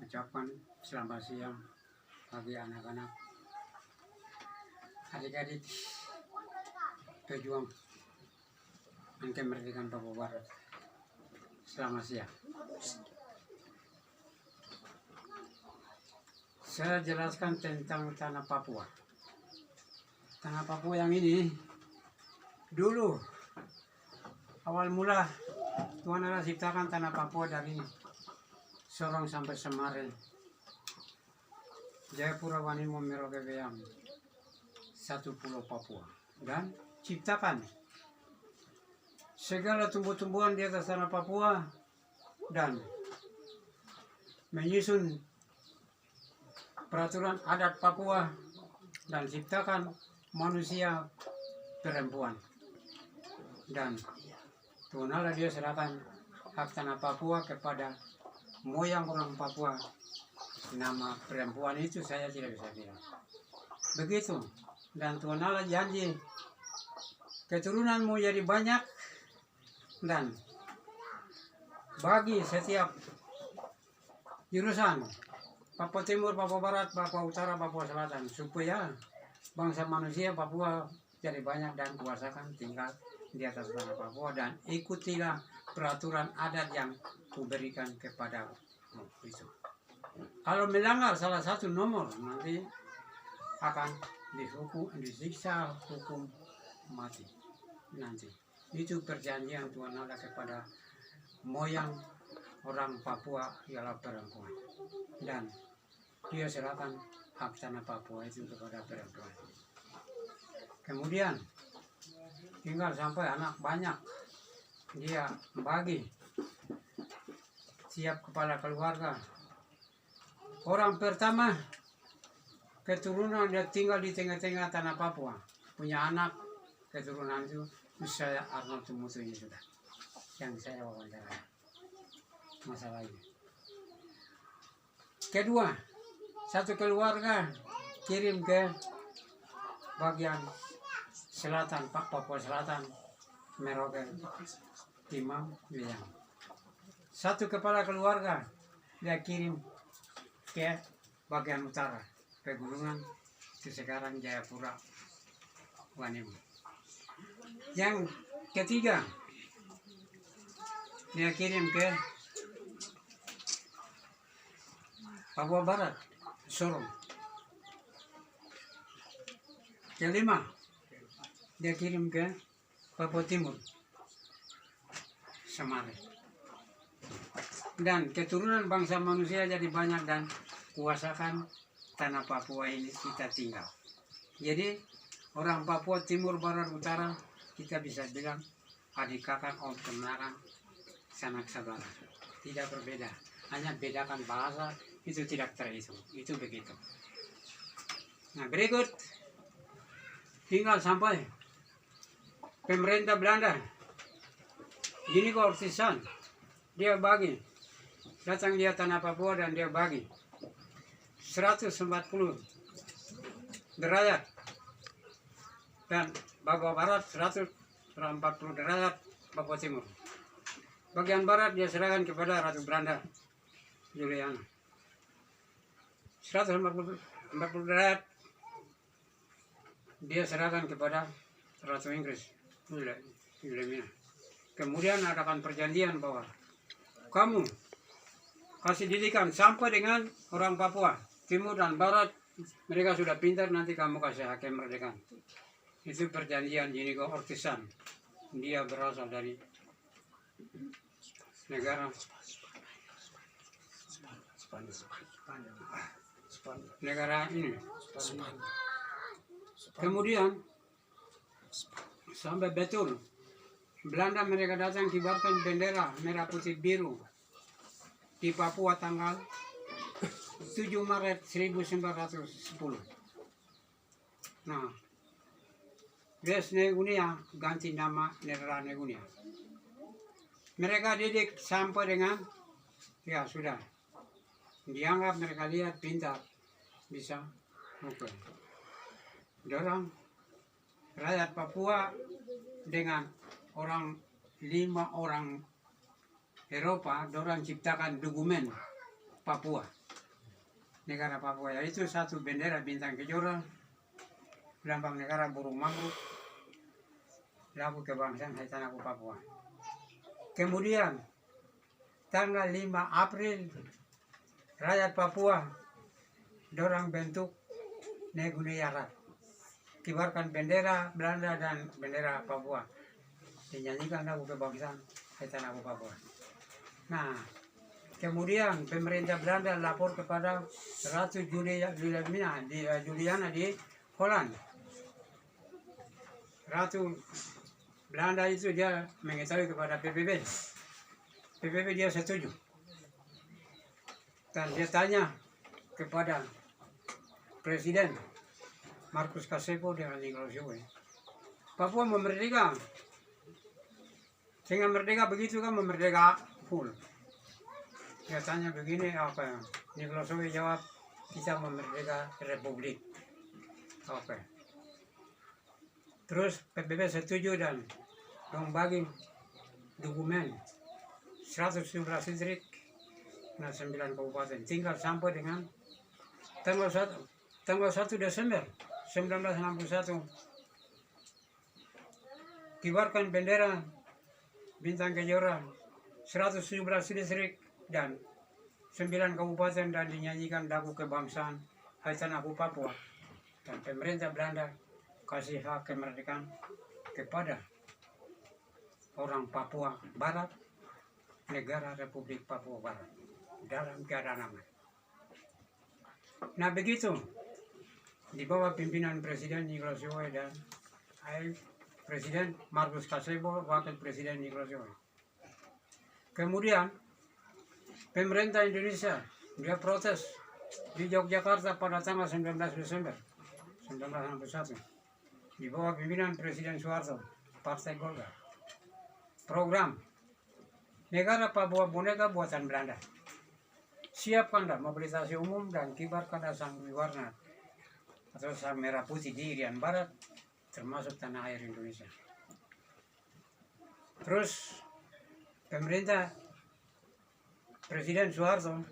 ucapkan selamat siang bagi anak-anak, adik-adik pejuang kemerdekaan Papua Barat. Selamat siang. Saya jelaskan tentang tanah Papua. Tanah Papua yang ini dulu awal mula Tuhan Allah ciptakan tanah Papua dari Sorong sampai Semarang, Jayapura, Wanimo, Merauke, Beyang, satu pulau Papua, dan ciptakan segala tumbuh-tumbuhan di atas tanah Papua dan menyusun peraturan adat Papua dan ciptakan manusia perempuan. Dan Tuhan Allah dia serahkan hak tanah Papua kepada moyang orang Papua. Nama perempuan itu saya tidak bisa bilang. Begitu. Dan Tuhan Allah janji keturunanmu jadi banyak dan bagi setiap jurusan Papua Timur, Papua Barat, Papua Utara, Papua Selatan, supaya bangsa manusia Papua jadi banyak dan kuasakan tinggal di atas tanah Papua dan ikutilah peraturan adat yang kuberikan kepada itu. Kalau melanggar salah satu nomor nanti akan dihukum, disiksa hukum mati nanti. Itu perjanjian Tuhan Allah kepada moyang orang Papua ialah perempuan, dan dia serahkan hak tanah Papua itu kepada perempuan. Kemudian tinggal sampai anak banyak, dia bagi siap kepala keluarga. Orang pertama keturunan dia tinggal di tengah-tengah tanah Papua, punya anak keturunan itu saya Arnold Tumutu ini sudah yang saya wawancara masalah ini. Kedua, satu keluarga kirim ke bagian selatan, Papua Selatan, Merauke, Timang, Beyang. Satu kepala keluarga dia kirim ke bagian utara, pegunungan itu sekarang Jayapura, Wanimo. Yang ketiga dia kirim ke Papua Barat, Sorong. Kelima dia kirim ke Papua Timur, Semarang. Dan keturunan bangsa manusia jadi banyak dan kuasakan tanah Papua ini kita tinggal. Jadi orang Papua Timur, Barat, Utara kita bisa bilang adik kakak, om kenalan, sanak saudara. Tidak berbeda, hanya bedakan bahasa itu tidak terhitung. Itu begitu. Nah berikut tinggal sampai pemerintah Belanda. Gini kok Ortisan, dia bagi, datang dia tanah Papua dan dia bagi 140 derajat dan Papua Barat 140 derajat Papua Timur. Bagian Barat dia serahkan kepada Ratu Belanda Juliana. 140 derajat dia serahkan kepada Ratu Inggris Wilhelmina. Kemudian adakan perjanjian bahwa kamu kasih didikan sampai dengan orang Papua Timur dan Barat, mereka sudah pintar, nanti kamu kasih hak kemerdekaan. Itu perjanjian Inigo Ortisan. Dia berasal dari negara ini. Kemudian sampai betul Belanda mereka datang kibarkan bendera merah putih biru di Papua tanggal 7 Maret 1910. Nah, Res Negunia ganti nama Nera Negunia. Mereka didik sampai dengan ya sudah dianggap mereka lihat pintar bisa oke. Dorang rakyat Papua dengan 5 orang Eropa, dorang ciptakan dokumen Papua. negara Papua, yaitu satu bendera bintang kejora, lambang negara burung mangrove, lagu kebangsaan Hai Tanahku Papua. Kemudian tanggal 5 April rakyat Papua dorang bentuk Negune Yarat, kibarkan bendera Belanda dan bendera Papua, dinyanyikan lagu kebangsaan Hai Tanahku Papua. Nah, kemudian pemerintah Belanda lapor kepada Ratu Juliana di Holland. Ratu Belanda itu dia mengetahui kepada PBB. PBB dia setuju. Dan dia tanya kepada Presiden Marcus Kasepo dengan Nicolas Joe, Papua memerdeka. Sehingga merdeka begitu kan memerdeka full. Dia tanya begini apa? Nicolas Joe jawab, kita memerdeka Republik. Oke. Terus PBB setuju dan membagi dokumen 117 distrik dan 9 kabupaten. Tinggal sampai dengan tanggal 1 Desember 1961 kibarkan bendera bintang kejora 117 distrik dan 9 kabupaten dan dinyanyikan lagu kebangsaan Hai Tanahku Papua. Dan pemerintah Belanda kasih hak kemerdekaan kepada orang Papua Barat, negara Republik Papua Barat dalam keadaan aman. Nah begitu di bawah pimpinan Presiden Nicolas Joe dan Presiden Marcus Kasepo, Wakil Presiden Nicolas Joe. Kemudian pemerintah Indonesia dia protes di Yogyakarta pada tanggal 19 Desember 1961 di bawah pimpinan Presiden Soeharto, Partai Golkar. Program Negara Papua Boneka buatan Belanda. Siapkanlah mobilisasi umum dan kibarkanlah sang warna atau sang merah putih di Irian Barat, termasuk tanah air Indonesia. Terus pemerintah Presiden Soeharto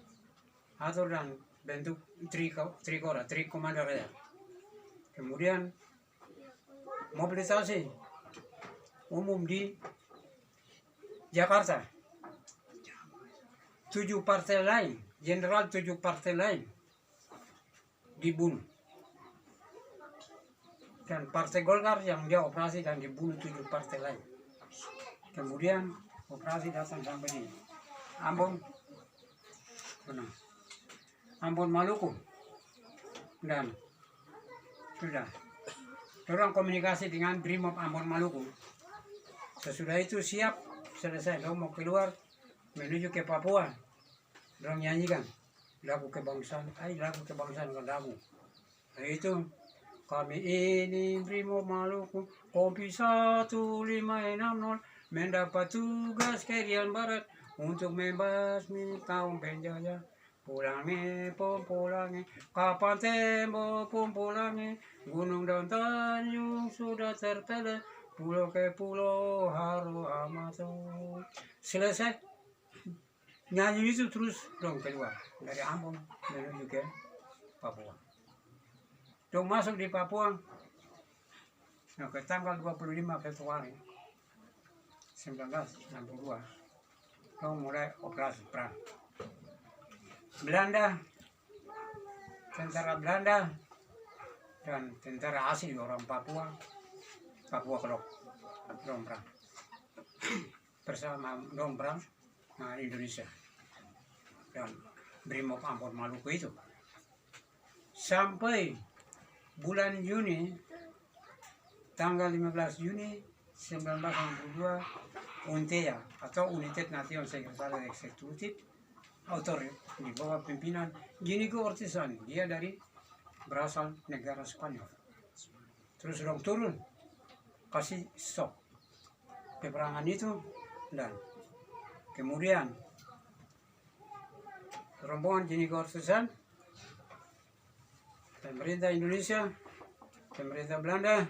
atur dan bentuk Trikora, Trikomando Rakyat. Kemudian mobilisasi umum di Jakarta. 7 partai lain, jenderal 7 partai lain dibunuh. Dan Partai Golkar yang dia operasi dan dibunuh 7 partai lain. Kemudian operasi datang sampai di Ambon, Ambon Maluku, dan sudah orang komunikasi dengan Brimob Ambon Maluku. Sesudah itu siap, selesai, lo mau keluar menuju ke Papua, orang nyanyikan lagu kebangsaan, lagu kebangsaan kan lagu. Nah, itu kami ini Brimob Maluku, Kompi 1560 mendapat tugas ke Irian Barat untuk membasmi kaum penjajah. Pulangi, pulangi, kapan tembok pulangi, gunung dan tanjung sudah tertele, pulau ke pulau haru amatu. Selesai nyanyi itu terus dong keluar dari Ambon menuju ke Papua. Dong masuk di Papua, nah, ke tanggal 25 Februari 1962, dong mulai operasi perang. Belanda, tentara Belanda dan tentara asli orang Papua, Papua Kelok, dong perang bersama dong perang Indonesia dan Brimob Ambon Maluku itu sampai bulan Juni, tanggal 15 Juni 1962, UNTEA atau United Nations Secretariat Eksekutif Authority di bawah pimpinan Inigo Ortiz, dia berasal negara Spanyol. Terus dong turun, kasih stop peperangan itu, dan kemudian rombongan Inigo Ortiz, pemerintah Indonesia, pemerintah Belanda,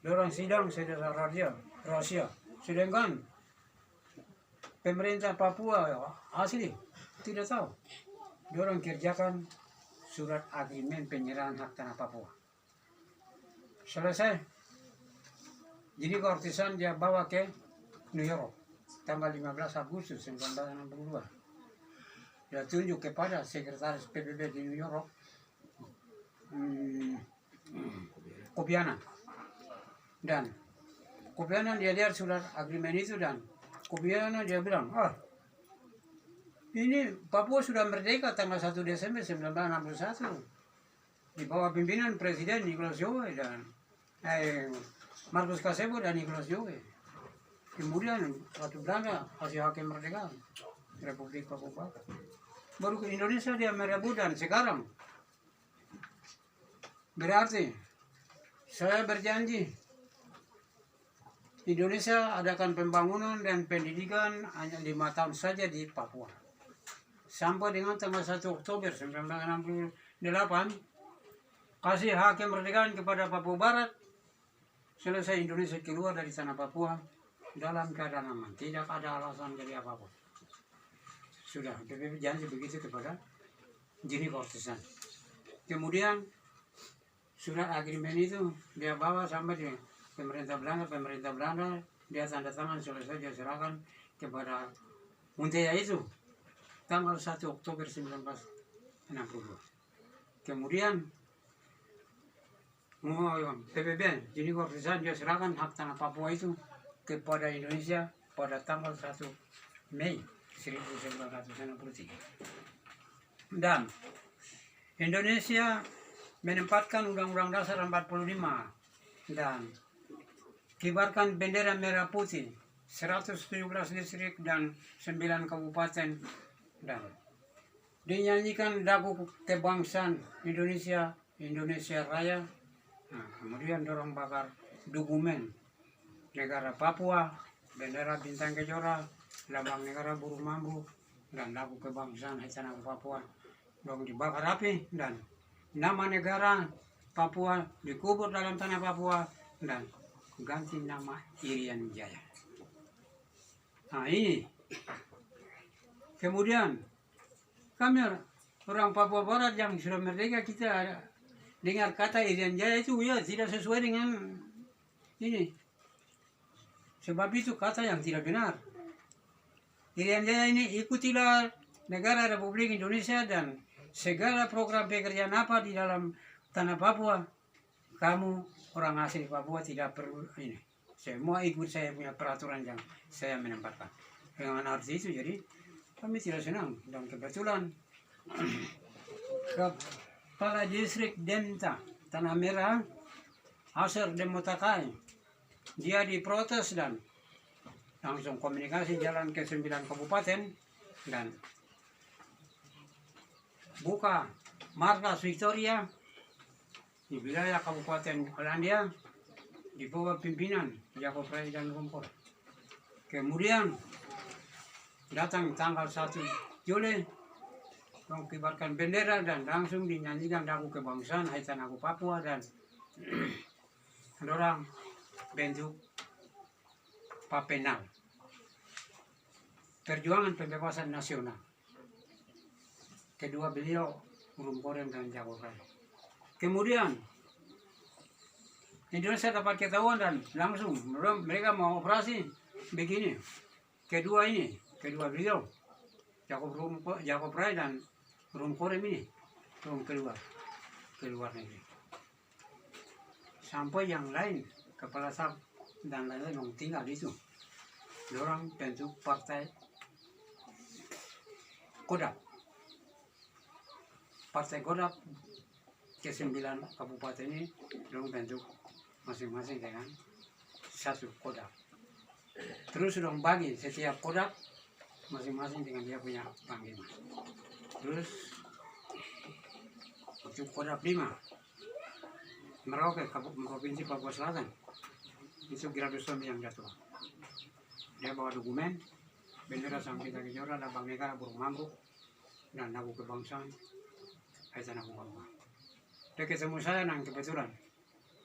dorang sidang secara rahasia. Sedangkan pemerintah Papua asli tidak tahu. Dorang kerjakan surat agreement penyerahan hak tanah Papua. Selesai. Jadi Kortisan dia bawa ke New York tanggal 15 Agustus 1962. Dia tunjuk kepada sekretaris PBB di New York, Kopianan. Dan Kopianan dia lihat surat agreement itu dan Kopianan dia bilang, ini Papua sudah merdeka tanggal 1 Desember 1961 di bawah pimpinan Presiden Nicholas Jowe dan Marcus Kasebo dan Nicholas Jowe. Kemudian Ratu Belanda kasih hak kemerdekaan Republik Papua. Baru ke Indonesia dia merebut dan sekarang berarti saya berjanji Indonesia adakan pembangunan dan pendidikan hanya 5 tahun saja di Papua. Sampai dengan tanggal 1 Oktober 1968 kasih hak kemerdekaan kepada Papua Barat. Selesai Indonesia keluar dari tanah Papua dalam keadaan aman, tidak ada alasan dari apapun. Sudah, PBB janji begitu kepada Gini Kortisan. Kemudian surat agreement itu dia bawa sampai di pemerintah Belanda dia tanda tangan, selesai dia serahkan kepada Munteya itu tanggal 1 Oktober 1962. Kemudian PBB Gini Kortisan dia serahkan hak tanah Papua itu kepada Indonesia pada tanggal 1 Mei 1963. Dan Indonesia menempatkan Undang-Undang Dasar 45 dan kibarkan bendera merah putih 117 distrik dan 9 kabupaten dan dinyanyikan lagu kebangsaan Indonesia, Indonesia Raya. Nah, kemudian dorong bakar dokumen negara Papua, bendera bintang kejora, lambang negara burung mambu, dan lagu kebangsaan Tanah Papua. Dong dibakar api dan nama negara Papua dikubur dalam tanah Papua dan ganti nama Irian Jaya. Nah ini. Kemudian kami orang Papua Barat yang sudah merdeka, kita dengar kata Irian Jaya itu ya tidak sesuai dengan ini. Sebab itu kata yang tidak benar. Irian Jaya ini ikutilah negara Republik Indonesia dan segala program pekerjaan apa di dalam tanah Papua, kamu orang asli Papua tidak perlu ini. Semua ikut saya punya peraturan yang saya menempatkan. Dengan arti itu jadi kami tidak senang. Dan kebetulan Kepala Distrik Demta Tanah Merah Asher Demotakai dia diprotes dan langsung komunikasi jalan ke 9 kabupaten dan buka markas Victoria di wilayah Kabupaten Hollandia di bawah pimpinan Jacob Ray dan Rumpor. Kemudian datang tanggal 1 Juli mengibarkan bendera dan langsung dinyanyikan lagu kebangsaan Hai Tanahku Papua dan orang bentuk Papenal, Perjuangan Pembebasan Nasional. Kedua beliau Rumporem dan Jacob Ray. Kemudian Indonesia dapat ketahuan dan langsung mereka mau operasi begini. Kedua beliau Jacob Ray dan Rumporem ini keluar negeri. Sampai yang lain kepala staf dan lain-lain yang tinggal itu. Orang bentuk partai Kodap. Partai Kodap ke 9 kabupaten ini orang bentuk masing-masing dengan satu Kodap. Terus orang bagi setiap Kodap masing-masing dengan dia punya panglima. Terus untuk Kodap 5 Merauke, Provinsi Papua Selatan, itu Gradusam yang jatuh. Dia bawa dokumen, bendera Sampita Kejora, lambang negara burung mambu, dan lagu kebangsaan Hai Tanahku Papua. Dia ketemu saya dan kebetulan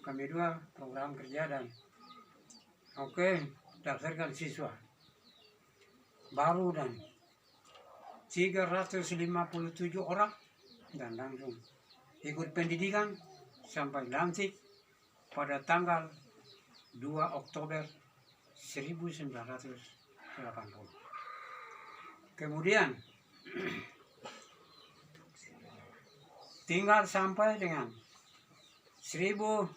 kami dua program kerja dan daftarkan siswa baru dan 357 orang dan langsung ikut pendidikan sampai lantik pada tanggal 2 Oktober 1980. Kemudian tinggal sampai dengan 1984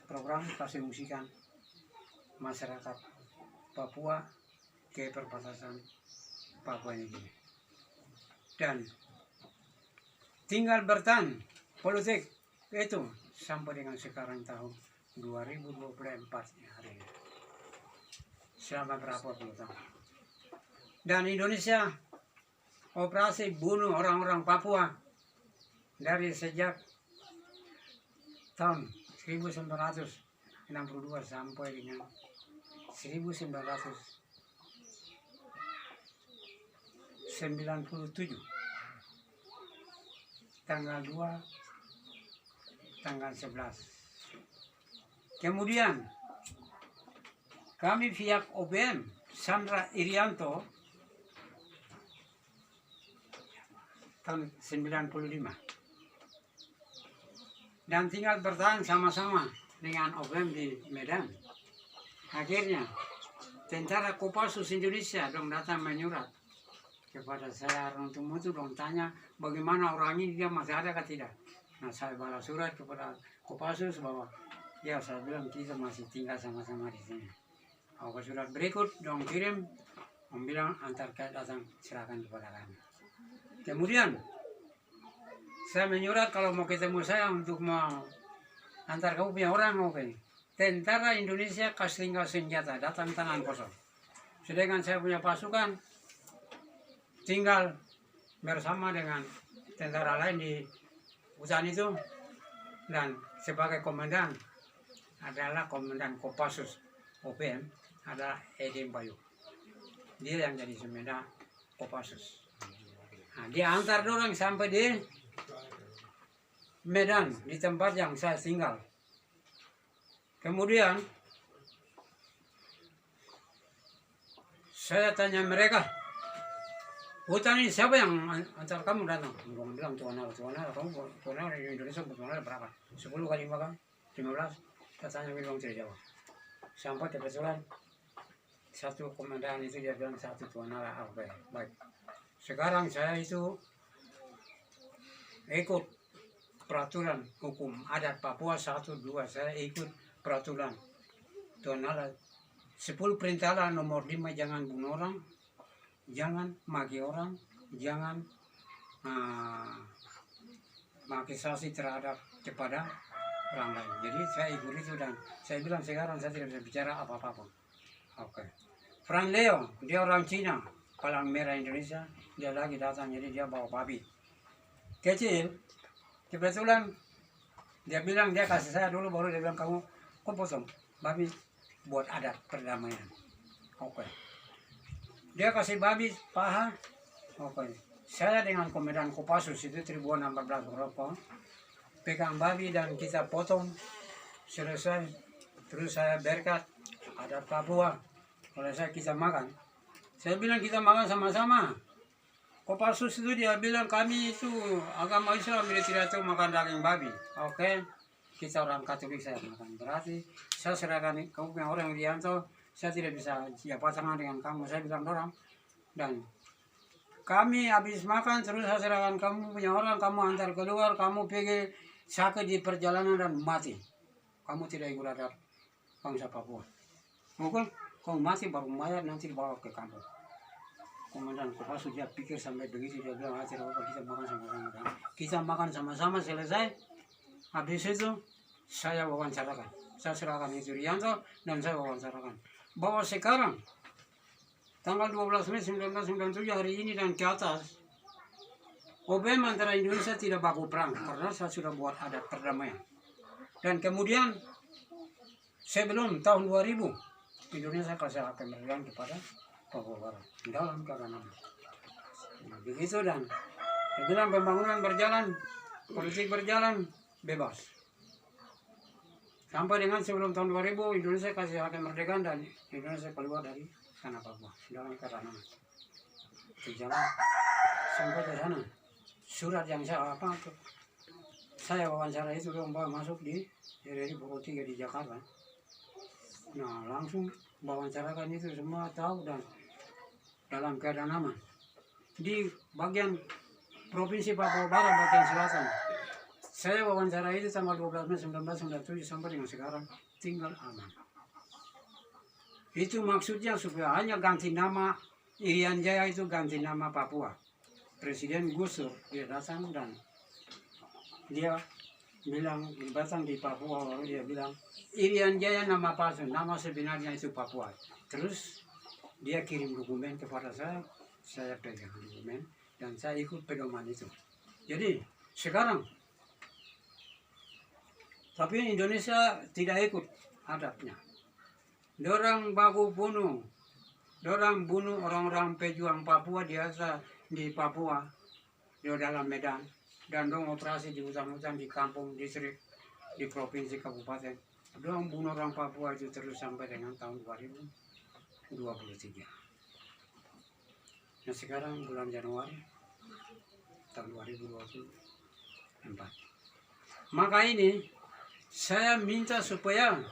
program kasih masyarakat Papua ke perbatasan Papua New Guinea. Dan tinggal bertahan politik itu sampai dengan sekarang tahun 2024 hari ini. Selama berapa puluh tahun. Dan Indonesia operasi bunuh orang-orang Papua dari sejak tahun 1962 sampai dengan 1997 tanggal 2 tanggal 11. Kemudian kami pihak OBM Sandra Irianto tahun 95 dan tinggal bertahan sama-sama dengan OBM di Medan. Akhirnya tentara Kopassus Indonesia dong datang menyurat kepada saya, orang itu dong tanya bagaimana orang ini, dia masih ada atau tidak. Nah, saya balas surat kepada Kopassus bahwa ya, saya bilang kita masih tinggal sama-sama di sini. Aku surat berikut dong kirim, bilang antar datang serahkan kepada kami. Kemudian saya menyurat kalau mau ketemu saya untuk mau antar kamu punya orang, oke. Tentara Indonesia kasih tinggal senjata, datang tangan kosong. Sedangkan saya punya pasukan tinggal bersama dengan tentara lain di hutan itu, dan sebagai komandan adalah komandan Kopassus OPM adalah Edi Bayu. Dia yang jadi semeda Kopassus. Nah, dia antar orang sampai di Medan, di tempat yang saya tinggal. Kemudian saya tanya mereka, hutan ini siapa yang antar kamu datang? Mereka bilang Tuan Allah, kamu Tuan Allah di Indonesia Tuan Allah berapa? 10 kali makan? 15? Saya tanya, bilang tidak jawab. Sampai kebetulan satu komandan itu dia bilang satu Tuan Allah, oke, baik. Sekarang saya itu ikut peraturan hukum adat Papua 1, 2, saya ikut peraturan Tuan Allah 10 perintah nomor 5, jangan bunuh orang, jangan maki orang, jangan makisasi terhadap kepada orang lain. Jadi saya ikut itu dan saya bilang sekarang saya tidak bisa bicara apa-apa. Oke. Frank Leo, dia orang Cina, palang merah Indonesia, dia lagi datang, jadi dia bawa babi kecil. Kebetulan dia bilang, dia kasih saya dulu, baru dia bilang, kamu kok potong babi buat adat perdamaian. Oke. Dia kasih babi paha. Oke. Saya dengan komandan Kopassus itu 14 berapa, pegang babi dan kita potong. Selesai. Terus saya berkat adat Papua. Kalau saya kita makan. Saya bilang kita makan sama-sama. Kopassus itu dia bilang kami itu agama Islam, dia tidak tahu makan daging babi. Oke. Kita orang Katolik saya makan. Berarti saya serahkan kamu punya orang yang Rianto, saya tidak bisa pasangan dengan kamu. Saya bilang orang. Dan kami habis makan terus saya serahkan kamu punya orang, kamu antar keluar, kamu pergi sakit di perjalanan dan mati. Kamu tidak ikut adat bangsa Papua. Mungkin kamu mati baru mayat nanti dibawa ke kampung. Komandan Kopassus dia pikir sampai begitu, dia bilang tidak apa, kita makan sama-sama. Kita makan sama-sama selesai. Habis itu saya wawancarakan. Saya serahkan itu Rianto dan saya wawancarakan bahwa sekarang tanggal 12 Mei 1997 hari ini dan ke atas, OBM antara Indonesia tidak baku perang karena saya sudah buat adat perdamaian. Dan kemudian sebelum tahun 2000 Indonesia kasih hak kemerdekaan kepada Papua Barat dalam keadaan aman. Nah, begitu dan saya bilang pembangunan berjalan, politik berjalan bebas. Sampai dengan sebelum tahun 2000 Indonesia kasih hak kemerdekaan dan Indonesia keluar dari tanah Papua dalam keadaan aman. di jalan sampai ke sana. Surat yang saya wawancara itu bawa masuk di RRI Pokok 3 di Jakarta. Nah, langsung wawancarakan itu semua tahu dan dalam keadaan aman. Di bagian Provinsi Papua Barat bagian selatan, saya wawancara itu tanggal 12 Mei 1997 sampai dengan sekarang tinggal aman. Itu maksudnya supaya hanya ganti nama Irian Jaya itu ganti nama Papua. Presiden Gus Dur dia datang dan dia bilang datang di Papua, lalu dia bilang Irian Jaya nama palsu, nama sebenarnya itu Papua. Terus dia kirim dokumen kepada saya pegang dokumen dan saya ikut pedoman itu. Jadi sekarang tapi Indonesia tidak ikut adabnya. Dorang baku bunuh, dorang bunuh orang-orang pejuang Papua di Papua, di dalam Medan, dan dong operasi di hutan-hutan di kampung, distrik, di provinsi, kabupaten. Dorang bunuh orang Papua itu terus sampai dengan tahun 2023. Nah sekarang bulan Januari tahun 2024. Maka ini saya minta supaya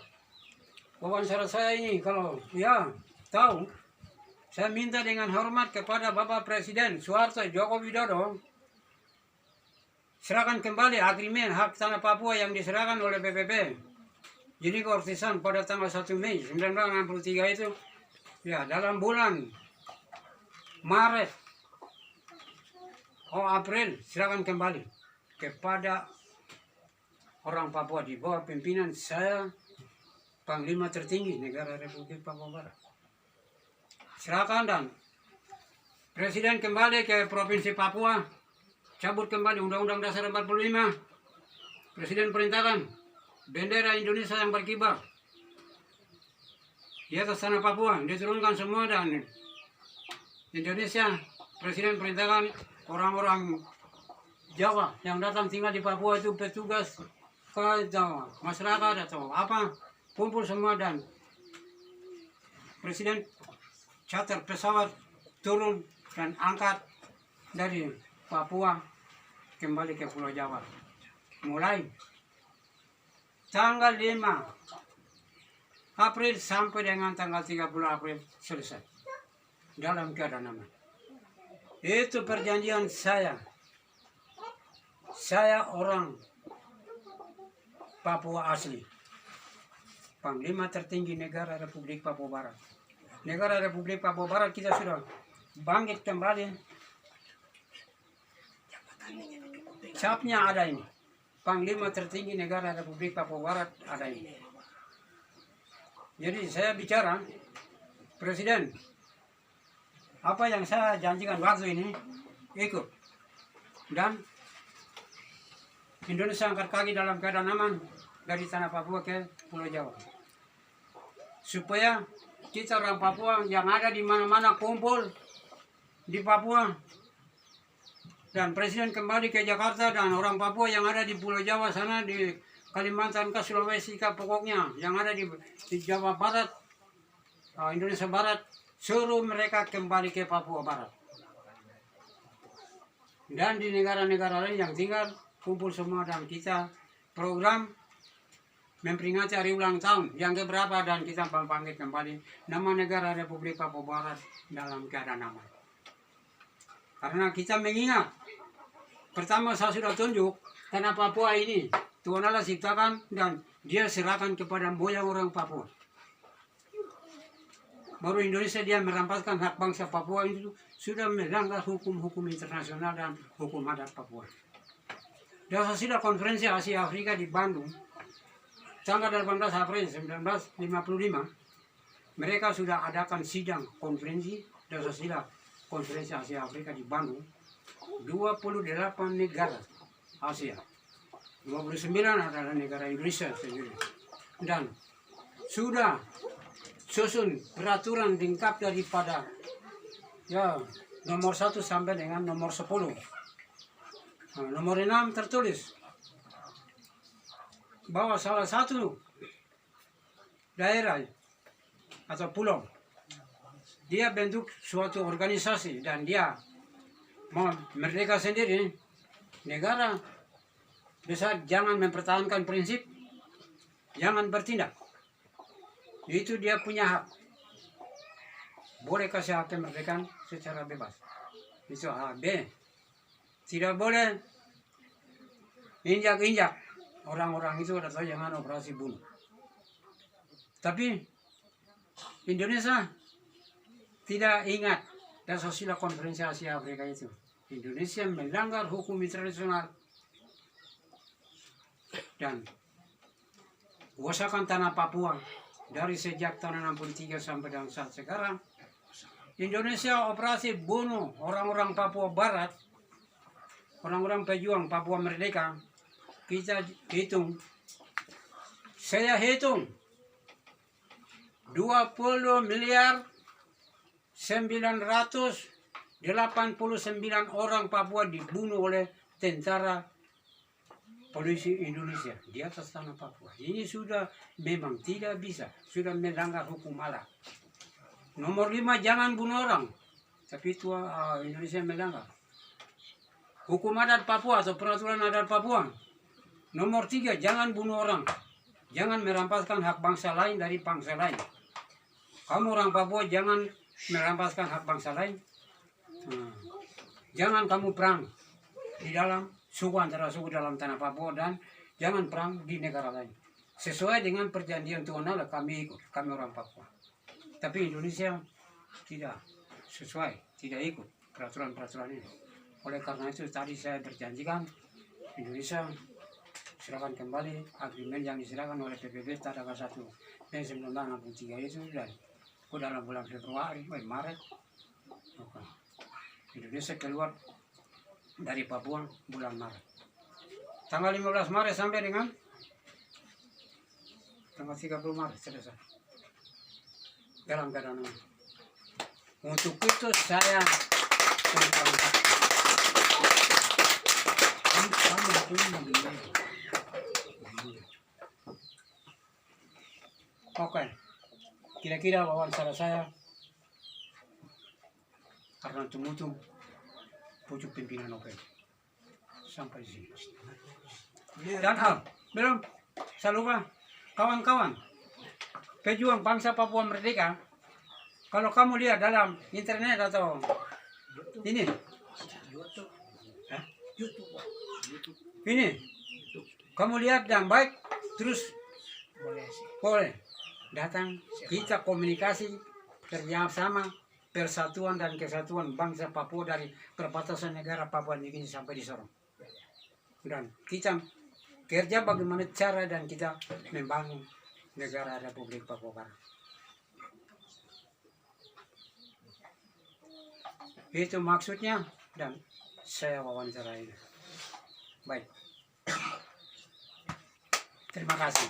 wawancara saya ini kalau ya tahu, saya minta dengan hormat kepada Bapak Presiden Soeharto Joko Widodo serahkan kembali agreement hak tanah Papua yang diserahkan oleh PBB. Jadi Kortisan pada tanggal 1 Mei 1963 itu ya dalam bulan Maret April serahkan kembali kepada orang Papua di bawah pimpinan saya, Panglima tertinggi negara Republik Papua Barat. Serahkan dan Presiden kembali ke Provinsi Papua, cabut kembali Undang-Undang Dasar 45. Presiden perintahkan bendera Indonesia yang berkibar di atas tanah Papua diturunkan semua dan Indonesia. Presiden perintahkan orang-orang Jawa yang datang tinggal di Papua itu petugas ke Jawa, masyarakat atau apa kumpul semua dan Presiden charter pesawat turun dan angkat dari Papua kembali ke Pulau Jawa. Mulai tanggal 5 April sampai dengan tanggal 30 April selesai dalam keadaan aman. Itu perjanjian saya. Saya orang Papua asli, Panglima tertinggi negara Republik Papua Barat. Negara Republik Papua Barat kita sudah bangkit kembali. Capnya ada ini. Panglima tertinggi negara Republik Papua Barat ada ini. Jadi saya bicara, Presiden, apa yang saya janjikan waktu ini ikut. Dan Indonesia angkat kaki dalam keadaan aman dari tanah Papua ke Pulau Jawa. Supaya kita orang Papua yang ada di mana-mana kumpul di Papua. Dan Presiden kembali ke Jakarta dan orang Papua yang ada di Pulau Jawa sana, di Kalimantan ke Sulawesi ke pokoknya yang ada di Jawa Barat, Indonesia Barat, suruh mereka kembali ke Papua Barat. Dan di negara-negara lain yang tinggal kumpul semua dan kita program memperingati hari ulang tahun yang keberapa dan kita bangkit kembali nama negara Republik Papua Barat dalam keadaan aman. Karena kita mengingat, pertama saya sudah tunjuk tanah Papua ini Tuhan Allah ciptakan dan dia serahkan kepada moyang orang Papua. Baru Indonesia dia merampaskan hak bangsa Papua itu sudah melanggar hukum-hukum internasional dan hukum adat Papua. Dan sesudah konferensi Asia Afrika di Bandung, tanggal 18 April 1955, mereka sudah adakan sidang konferensi dan sesudah konferensi Asia Afrika di Bandung, 28 negara Asia, 29 adalah negara Indonesia sendiri, dan sudah susun peraturan lengkap daripada ya nomor 1 sampai dengan nomor 10. Nah, nomor 6 tertulis bahwa salah satu daerah atau pulau dia bentuk suatu organisasi dan dia mau merdeka sendiri, negara bisa jangan mempertahankan prinsip, jangan bertindak. Itu dia punya hak. Boleh kasih hak kemerdekaan secara bebas. Itu hak. B. Tidak boleh injak-injak orang-orang itu atau jangan operasi bunuh. Tapi Indonesia tidak ingat Dasar Konferensi Asia Afrika itu. Indonesia melanggar hukum internasional dan kuasakan tanah Papua dari sejak tahun 63 sampai dengan saat sekarang. Indonesia operasi bunuh orang-orang Papua Barat, orang-orang pejuang Papua Merdeka. Kita hitung, saya hitung 20 miliar 989 orang Papua dibunuh oleh tentara polisi Indonesia di atas tanah Papua. Ini sudah memang tidak bisa, sudah melanggar hukum alam. Nomor 5, jangan bunuh orang. Tapi itu Indonesia melanggar hukum adat Papua atau peraturan adat Papua. Nomor 3, jangan bunuh orang. Jangan merampaskan hak bangsa lain dari bangsa lain. Kamu orang Papua jangan merampaskan hak bangsa lain. Jangan kamu perang di dalam suku antara suku dalam tanah Papua dan jangan perang di negara lain. Sesuai dengan perjanjian Tuhan Allah kami ikut, kami orang Papua. Tapi Indonesia tidak sesuai, tidak ikut peraturan-peraturan ini. Oleh karena itu tadi saya berjanjikan Indonesia serahkan kembali agreement yang diserahkan oleh PBB tanggal 1 Mei 1963 itu dan dalam bulan Februari, Maret. Indonesia keluar dari Papua bulan Maret. Tanggal 15 Maret sampai dengan tanggal 30 Maret selesai. Dalam keadaan ini. Untuk itu saya oke, kira-kira wawancara saya karena tumutu pucuk pimpinan OPM sampai sini. Dan belum saya lupa kawan-kawan pejuang bangsa Papua Merdeka, kalau kamu lihat dalam internet atau ini, ini, kamu lihat yang baik, terus boleh datang kita komunikasi kerjasama persatuan dan kesatuan bangsa Papua dari perbatasan negara Papua Nugini sampai di Sorong. Dan kita kerja bagaimana cara dan kita membangun negara Republik Papua Barat. Itu maksudnya dan saya wawancara ini. Baik. Terima kasih.